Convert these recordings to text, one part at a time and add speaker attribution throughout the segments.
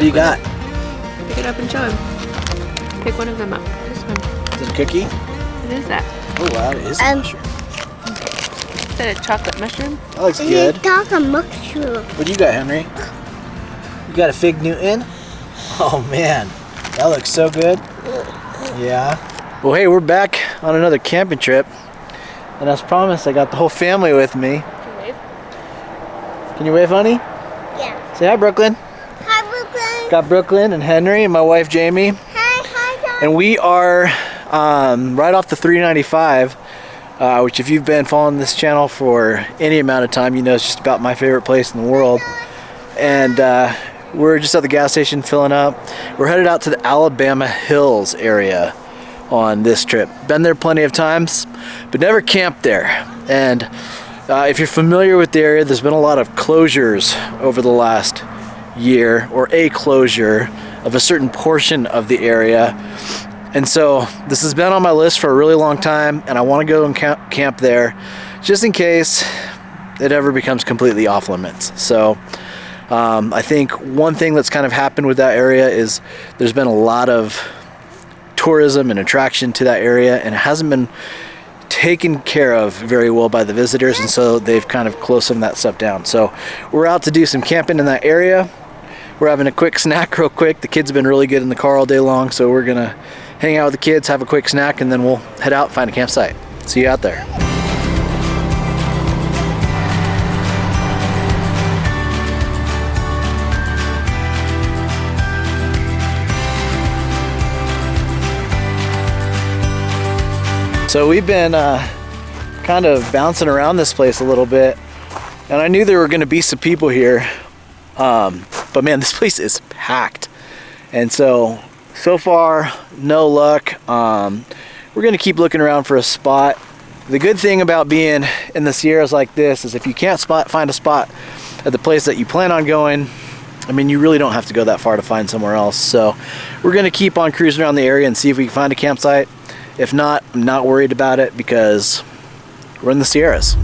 Speaker 1: What do you got?
Speaker 2: Pick it up and show him. Pick one of them up. This one.
Speaker 1: Is it a cookie?
Speaker 2: What is that?
Speaker 1: Oh wow, it is a mushroom.
Speaker 2: Is that a chocolate mushroom?
Speaker 1: That looks good.
Speaker 3: It's a mushroom.
Speaker 1: What do you got, Henry? You got a Fig Newton? Oh man, that looks so good. Yeah. Well, hey, we're back on another camping trip. And as promised, I got the whole family with me.
Speaker 2: Can you wave?
Speaker 1: Can you wave, honey?
Speaker 3: Yeah.
Speaker 1: Say hi, Brooklyn.
Speaker 3: Hi, Brooklyn.
Speaker 1: Got Brooklyn and Henry and my wife, Jamie.
Speaker 3: Hi, Dad.
Speaker 1: And we are right off the 395, which if you've been following this channel for any amount of time, you know it's just about my favorite place in the world. And we're just at the gas station filling up. We're headed out to the Alabama Hills area on this trip. Been there plenty of times, but never camped there. And if you're familiar with the area, there's been a lot of closures over the last year, or a closure of a certain portion of the area. And so this has been on my list for a really long time, and I want to go and camp there just in case it ever becomes completely off limits. So I think one thing that's kind of happened with that area is there's been a lot of tourism and attraction to that area, and it hasn't been taken care of very well by the visitors, and so they've kind of closed some of that stuff down. So we're out to do some camping in that area. We're having a quick snack real quick. The kids have been really good in the car all day long, so we're gonna hang out with the kids, have a quick snack, and then we'll head out and find a campsite. See you out there. So we've been kind of bouncing around this place a little bit, and I knew there were going to be some people here, but man, this place is packed. And so far, no luck. We're going to keep looking around for a spot. The good thing about being in the Sierras like this is if you can't find a spot at the place that you plan on going, I mean, you really don't have to go that far to find somewhere else. So we're going to keep on cruising around the area and see if we can find a campsite. If not, I'm not worried about it because we're in the Sierras.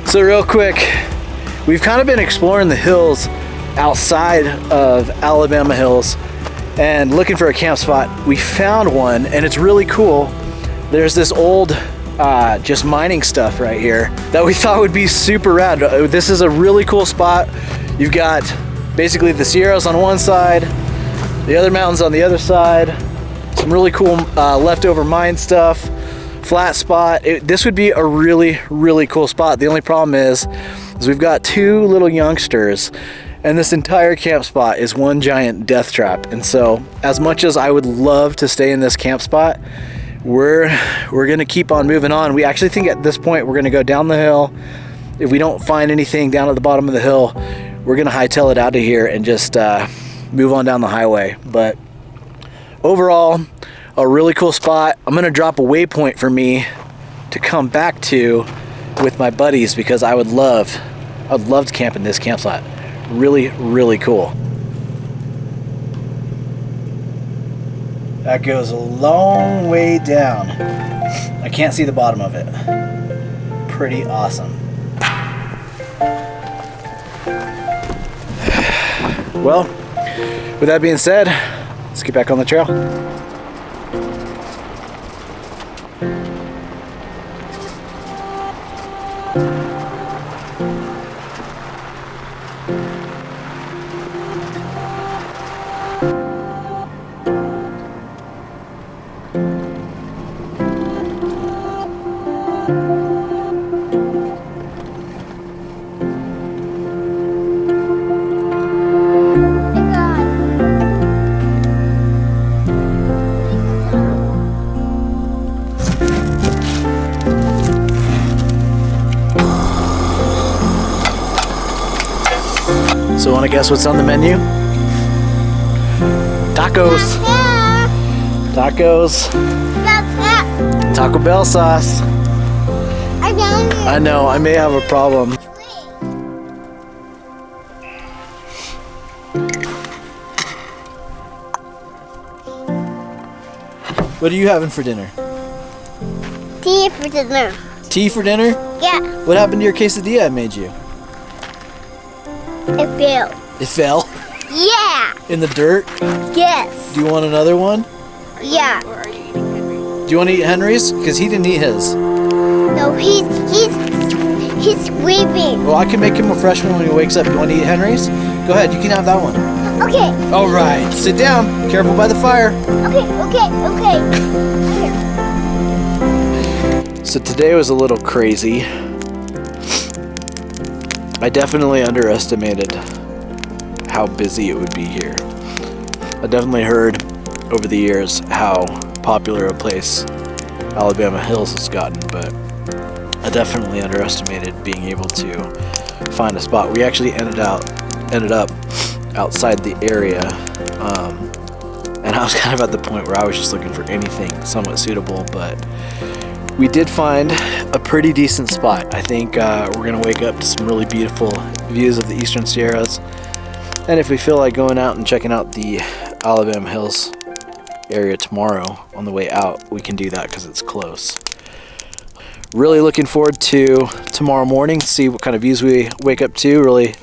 Speaker 1: So real quick, we've kind of been exploring the hills outside of Alabama Hills and looking for a camp spot. We found one, and it's really cool. There's this old just mining stuff right here that we thought would be super rad. This is a really cool spot. You've got basically the Sierras on one side, the other mountains on the other side, some really cool leftover mine stuff. Flat spot. This would be a really, really cool spot. The only problem is we've got two little youngsters, and this entire camp spot is one giant death trap. And so as much as I would love to stay in this camp spot, we're gonna keep on moving on. We actually think at this point we're gonna go down the hill. If we don't find anything down at the bottom of the hill, we're gonna hightail it out of here and just move on down the highway. But overall, a really cool spot. I'm gonna drop a waypoint for me to come back to with my buddies because I'd love to camp in this campsite. Really, really cool. That goes a long way down. I can't see the bottom of it. Pretty awesome. Well, with that being said, let's get back on the trail. guess what's on the menu? Tacos.
Speaker 3: Yeah.
Speaker 1: Tacos.
Speaker 3: Yeah.
Speaker 1: Taco Bell sauce.
Speaker 3: I don't know.
Speaker 1: I know, I may have a problem. What are you having for dinner?
Speaker 3: Tea for dinner.
Speaker 1: Tea for dinner?
Speaker 3: Yeah.
Speaker 1: What happened to your quesadilla I made you?
Speaker 3: It failed.
Speaker 1: It fell
Speaker 3: Yeah.
Speaker 1: in the dirt?
Speaker 3: Yes.
Speaker 1: Do you want another one?
Speaker 3: Yeah.
Speaker 2: Or are you eating Henry?
Speaker 1: Do you want to eat Henry's? Because he didn't eat his.
Speaker 3: No, he's sleeping.
Speaker 1: Well, I can make him a fresh one when he wakes up. You want to eat Henry's? Go ahead, you can have that one.
Speaker 3: Okay.
Speaker 1: All right, sit down. Careful by the fire.
Speaker 3: Okay.
Speaker 1: So today was a little crazy. I definitely underestimated how busy it would be here. I definitely heard over the years how popular a place Alabama Hills has gotten, but I definitely underestimated being able to find a spot. We actually ended up outside the area, and I was kind of at the point where I was just looking for anything somewhat suitable, but we did find a pretty decent spot. I think we're gonna wake up to some really beautiful views of the Eastern Sierras, and if we feel like going out and checking out the Alabama Hills area tomorrow on the way out, we can do that because it's close. Really looking forward to tomorrow morning, see what kind of views we wake up to. Really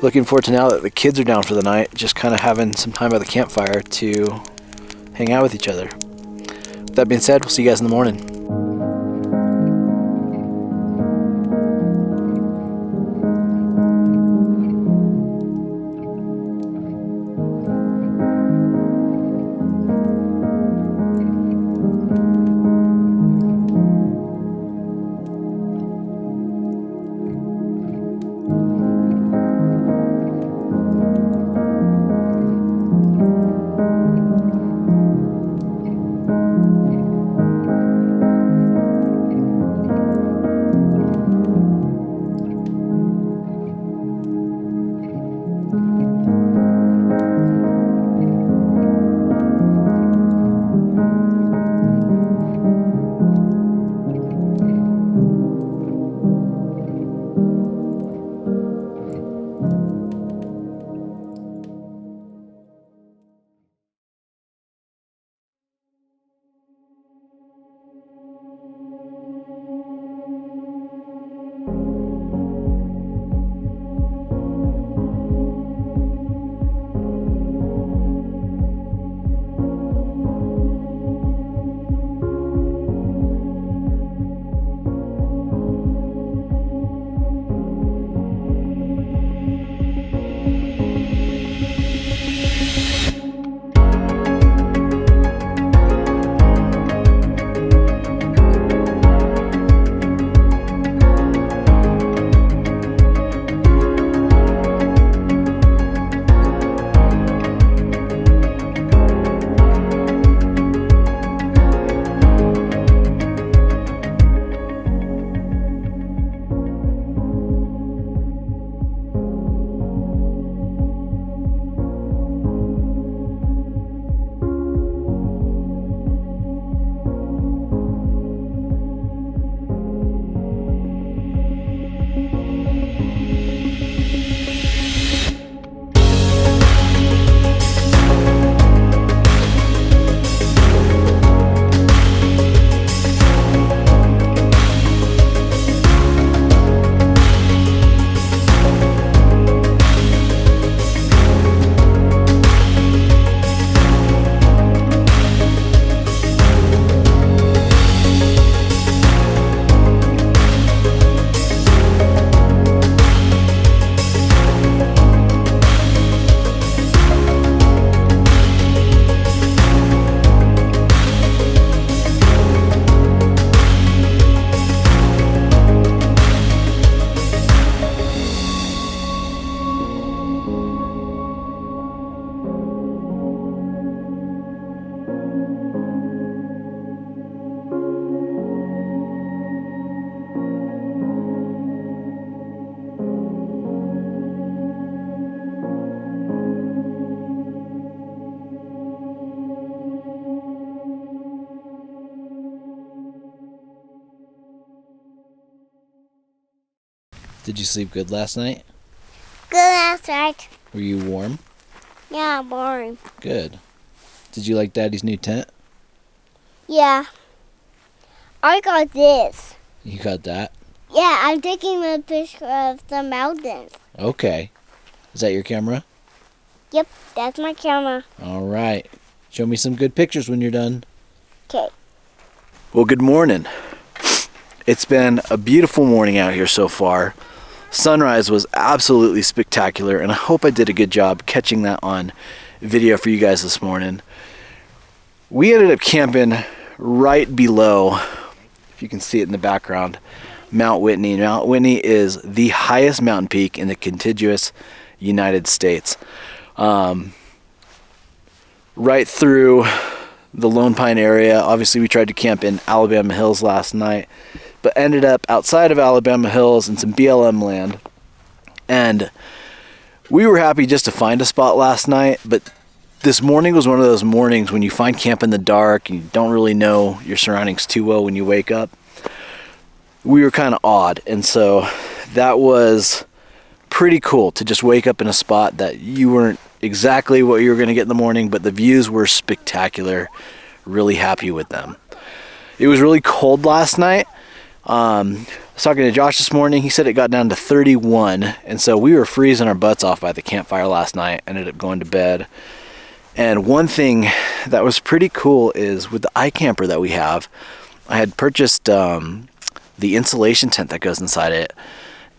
Speaker 1: looking forward to, now that the kids are down for the night, just kind of having some time by the campfire to hang out with each other. With that being said, we'll see you guys in the morning. Did you sleep good last night?
Speaker 3: Good last night.
Speaker 1: Were you warm?
Speaker 3: Yeah, boring.
Speaker 1: Good. Did you like Daddy's new tent?
Speaker 3: Yeah. I got this.
Speaker 1: You got that?
Speaker 3: Yeah, I'm taking a picture of the mountains.
Speaker 1: Okay. Is that your camera?
Speaker 3: Yep, that's my camera.
Speaker 1: All right. Show me some good pictures when you're done.
Speaker 3: Okay.
Speaker 1: Well, good morning. It's been a beautiful morning out here so far. Sunrise was absolutely spectacular, and I hope I did a good job catching that on video for you guys this morning. We ended up camping right below, if you can see it in the background, Mount Whitney. Mount Whitney is the highest mountain peak in the contiguous United States. Right through the Lone Pine area. Obviously, we tried to camp in Alabama Hills last night, but ended up outside of Alabama Hills in some BLM land. And we were happy just to find a spot last night, but this morning was one of those mornings when you find camp in the dark and you don't really know your surroundings too well when you wake up. We were kind of odd, and so that was pretty cool to just wake up in a spot that you weren't exactly what you were going to get in the morning, but the views were spectacular. Really happy with them. It was really cold last night. I was talking to Josh this morning. He said it got down to 31, and so we were freezing our butts off by the campfire last night. Ended up going to bed. And one thing that was pretty cool is with the iCamper that we have, I had purchased the insulation tent that goes inside it.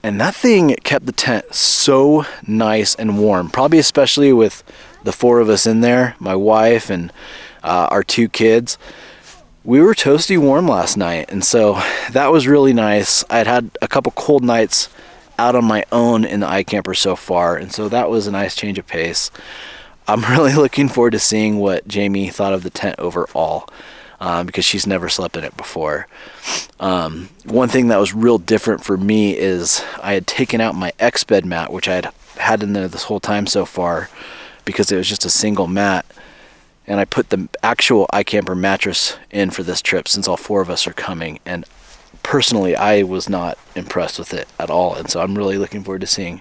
Speaker 1: And that thing kept the tent so nice and warm, probably especially with the four of us in there, my wife and our two kids. We were toasty warm last night, and so that was really nice. I'd had a couple cold nights out on my own in the iCamper so far, and so that was a nice change of pace. I'm really looking forward to seeing what Jamie thought of the tent overall, because she's never slept in it before. One thing that was real different for me is I had taken out my X-bed mat, which I had had in there this whole time so far, because it was just a single mat, and I put the actual iCamper mattress in for this trip since all four of us are coming, and personally I was not impressed with it at all, and so I'm really looking forward to seeing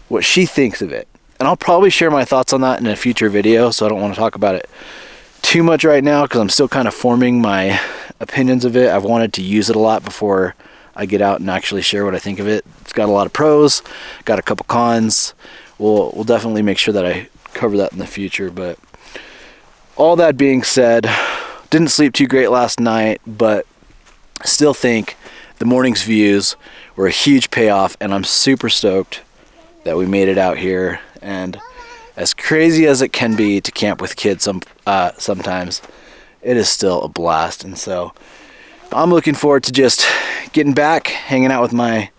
Speaker 1: what she thinks of it. And I'll probably share my thoughts on that in a future video, so I don't want to talk about it too much right now because I'm still kind of forming my opinions of it. I've wanted to use it a lot before I get out and actually share what I think of it. It's got a lot of pros, got a couple cons. We'll definitely make sure that I cover that in the future. But all that being said, didn't sleep too great last night, but still think the morning's views were a huge payoff, and I'm super stoked that we made it out here. And as crazy as it can be to camp with kids sometimes, it is still a blast. And so I'm looking forward to just getting back, hanging out with my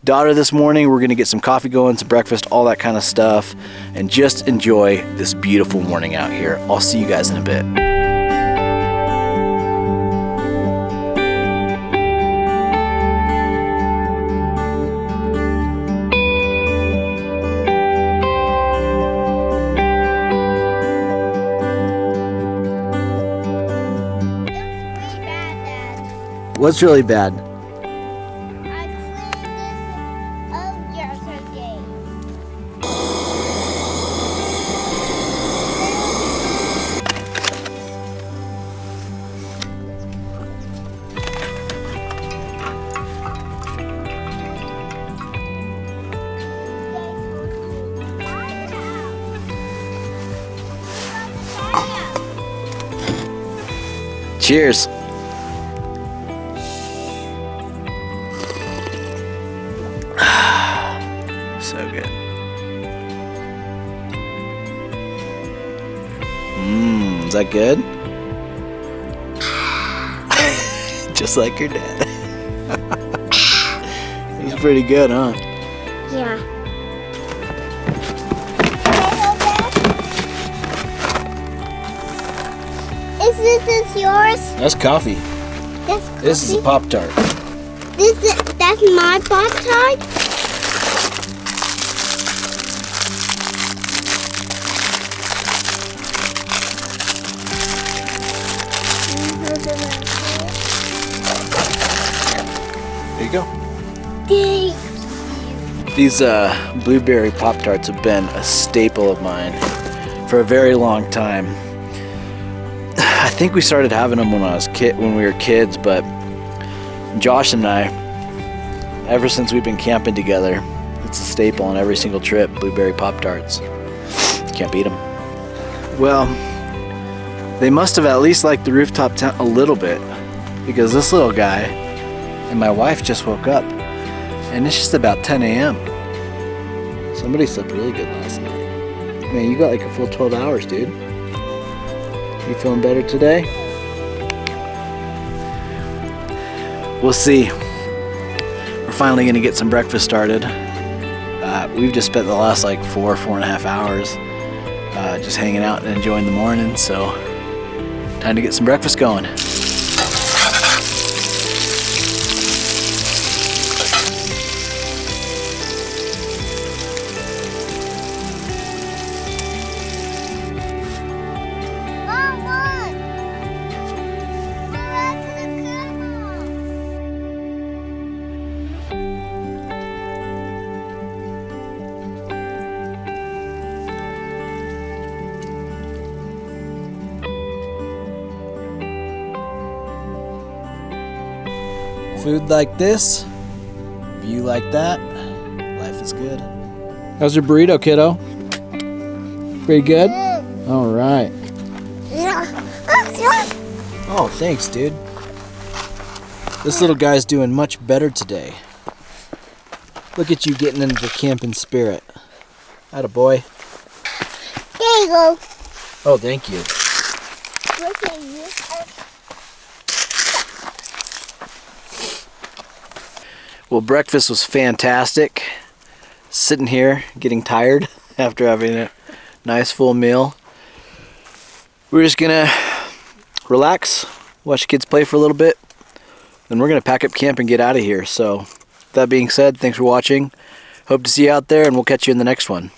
Speaker 1: daughter this morning. We're going to get some coffee going, some breakfast, all that kind of stuff, and just enjoy this beautiful morning out here. I'll see you guys in a bit. What's really bad?
Speaker 3: I cleaned this yesterday.
Speaker 1: Cheers. So good. Is that good? Just like your dad. He's pretty good, huh?
Speaker 3: Yeah. Is this yours?
Speaker 1: That's coffee. This is a Pop-Tart.
Speaker 3: That's my Pop-Tart?
Speaker 1: There you go.
Speaker 3: Thanks.
Speaker 1: These blueberry Pop-Tarts have been a staple of mine for a very long time. I think we started having them when we were kids, but Josh and I, ever since we've been camping together, it's a staple on every single trip, blueberry Pop-Tarts. Can't beat them. Well, they must have at least liked the rooftop tent a little bit, because this little guy and my wife just woke up, and it's just about 10 a.m. Somebody slept really good last night. Man, you got like a full 12 hours, dude. You feeling better today? We'll see. We're finally gonna get some breakfast started. We've just spent the last like 4.5 hours just hanging out and enjoying the morning, so time to get some breakfast going. Food like this, view like that, life is good. How's your burrito, kiddo? Pretty good? All right. Oh, thanks, dude. This little guy's doing much better today. Look at you getting into the camping spirit. Atta boy.
Speaker 3: There you go.
Speaker 1: Oh, thank you. Well, breakfast was fantastic. Sitting here getting tired after having a nice full meal. We're just gonna relax, watch the kids play for a little bit, then we're gonna pack up camp and get out of here. So that being said, thanks for watching. Hope to see you out there, and we'll catch you in the next one.